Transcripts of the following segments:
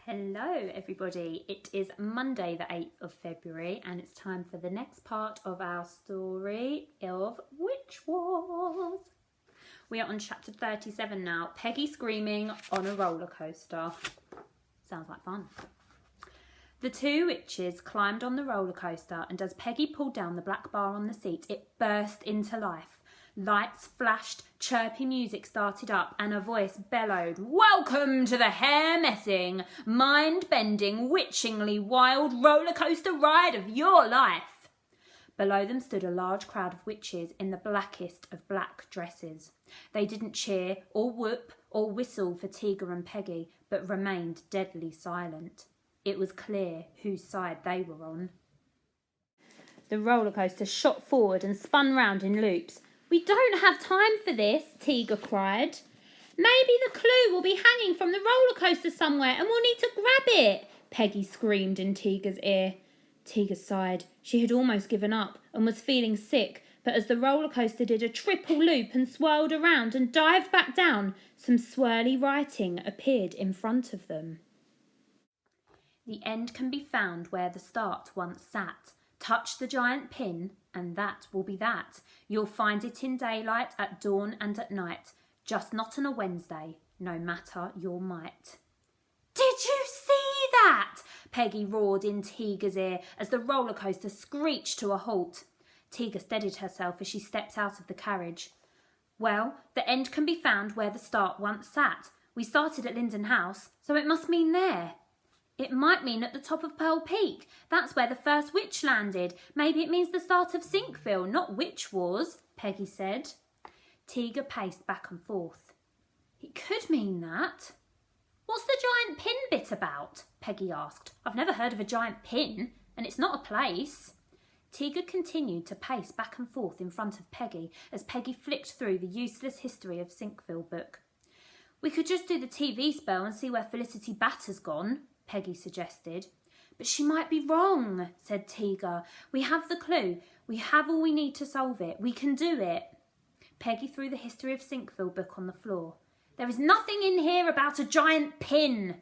Hello everybody, it is Monday the 8th of February and it's time for the next part of our story of Witch Wars. We are on chapter 37 now, Peggy screaming on a roller coaster. Sounds like fun. The two witches climbed on the roller coaster and as Peggy pulled down the black bar on the seat, it burst into life. Lights flashed, chirpy music started up and a voice bellowed, "Welcome to the hair-messing, mind-bending, witchingly wild roller coaster ride of your life." Below them stood a large crowd of witches in the blackest of black dresses. They didn't cheer or whoop or whistle for Tiga and Peggy, but remained deadly silent. It was clear whose side they were on. The roller coaster shot forward and spun round in loops. "We don't have time for this," Tiga cried. "Maybe the clue will be hanging from the roller coaster somewhere and we'll need to grab it," Peggy screamed in Tiga's ear. Tiga sighed. She had almost given up and was feeling sick, but as the roller coaster did a triple loop and swirled around and dived back down, some swirly writing appeared in front of them. "The end can be found where the start once sat. Touch the giant pin, and that will be that. You'll find it in daylight, at dawn and at night, just not on a Wednesday, no matter your might." "Did you see that?" Peggy roared in Tiga's ear as the roller coaster screeched to a halt. Tiga steadied herself as she stepped out of the carriage. "Well, the end can be found where the start once sat. We started at Linden House, so it must mean there." "It might mean at the top of Pearl Peak. That's where the first witch landed. Maybe it means the start of Sinkville, not Witch Wars," Peggy said. Tiga paced back and forth. "It could mean that." "What's the giant pin bit about?" Peggy asked. "I've never heard of a giant pin, and it's not a place." Tiga continued to pace back and forth in front of Peggy as Peggy flicked through the useless History of Sinkville book. "We could just do the TV spell and see where Felicity Batter's gone," Peggy suggested. "But she might be wrong," said Tiga. "We have the clue. We have all we need to solve it. We can do it." Peggy threw the History of Sinkville book on the floor. "There is nothing in here about a giant pin."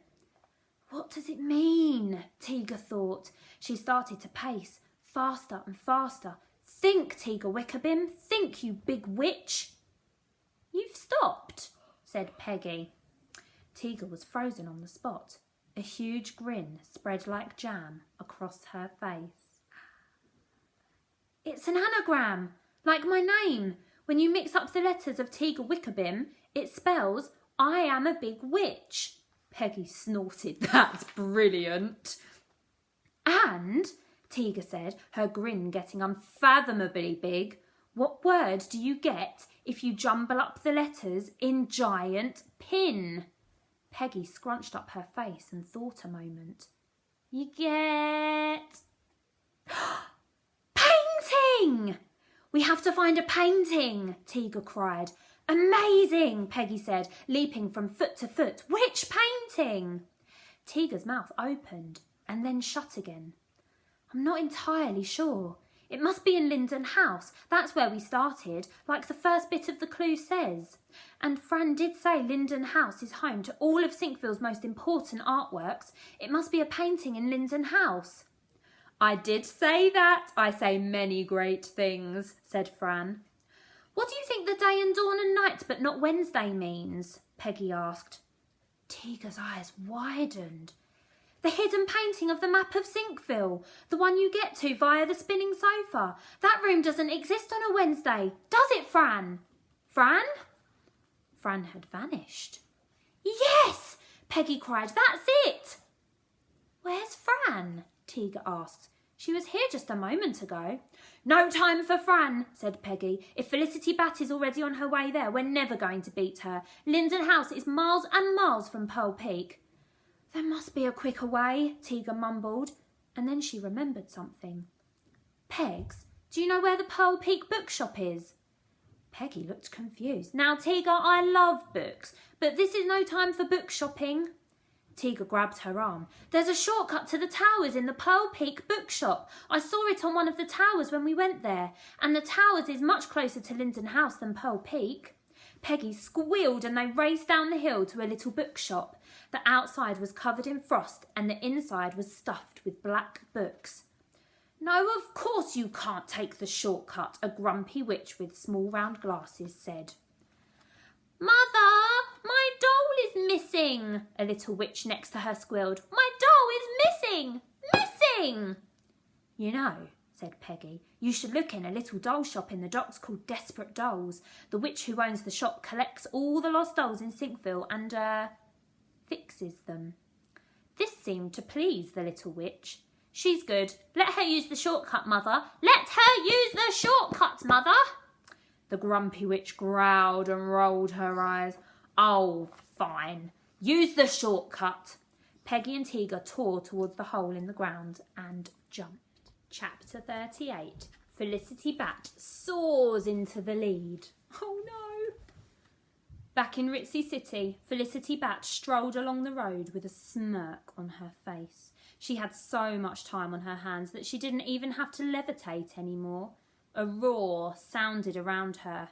"What does it mean?" Tiga thought. She started to pace, faster and faster. "Think, Tiga Wickerbill. Think, you big witch." "You've stopped," said Peggy. Tiga was frozen on the spot. A huge grin spread like jam across her face. "It's an anagram, like my name. When you mix up the letters of Tiga Wickerbill, it spells, 'I am a big witch.'" Peggy snorted. "That's brilliant." "And," Tiga said, her grin getting unfathomably big, "what word do you get if you jumble up the letters in giant pin?" Peggy scrunched up her face and thought a moment. "You get... painting! We have to find a painting," Tiga cried. "Amazing," Peggy said, leaping from foot to foot. "Which painting?" Tiga's mouth opened and then shut again. "I'm not entirely sure. It must be in Linden House. That's where we started, like the first bit of the clue says. And Fran did say Linden House is home to all of Sinkville's most important artworks. It must be a painting in Linden House." "I did say that. I say many great things," said Fran. "What do you think the day and dawn and night but not Wednesday means?" Peggy asked. Tiga's eyes widened. "The hidden painting of the map of Sinkville, the one you get to via the spinning sofa. That room doesn't exist on a Wednesday, does it, Fran?" "Fran?" Fran had vanished. "Yes!" Peggy cried. "That's it!" "Where's Fran?" Tiga asked. "She was here just a moment ago." "No time for Fran," said Peggy. "If Felicity Bat is already on her way there, we're never going to beat her. Linden House is miles and miles from Pearl Peak." "There must be a quicker way," Tiga mumbled, and then she remembered something. "Pegs, do you know where the Pearl Peak bookshop is?" Peggy looked confused. "Now, Tiga, I love books, but this is no time for book shopping." Tiga grabbed her arm. "There's a shortcut to the towers in the Pearl Peak bookshop. I saw it on one of the towers when we went there, and the towers is much closer to Linden House than Pearl Peak." Peggy squealed and they raced down the hill to a little bookshop. The outside was covered in frost and the inside was stuffed with black books. "No, of course you can't take the shortcut," a grumpy witch with small round glasses said. "Mother, my doll is missing," a little witch next to her squealed. "My doll is missing! Missing!" "You know," said Peggy, "you should look in a little doll shop in the docks called Desperate Dolls. The witch who owns the shop collects all the lost dolls in Sinkville and, fixes them." This seemed to please the little witch. "She's good. Let her use the shortcut, Mother. Let her use the shortcut, Mother." The grumpy witch growled and rolled her eyes. "Oh, fine. Use the shortcut." Peggy and Tiga tore towards the hole in the ground and jumped. Chapter 38. Felicity Bat soars into the lead. Oh no! Back in Ritzy City, Felicity Bat strolled along the road with a smirk on her face. She had so much time on her hands that she didn't even have to levitate anymore. A roar sounded around her.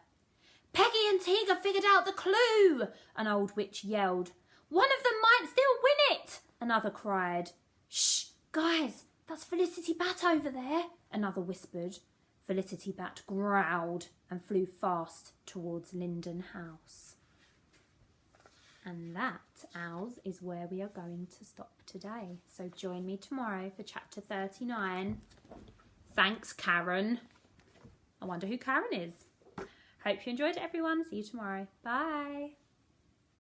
"Peggy and Tiga figured out the clue!" an old witch yelled. "One of them might still win it!" another cried. "Shh, guys, that's Felicity Bat over there," another whispered. Felicity Bat growled and flew fast towards Linden House. And that, owls, is where we are going to stop today. So join me tomorrow for chapter 39. Thanks, Karen. I wonder who Karen is. Hope you enjoyed it, everyone. See you tomorrow. Bye.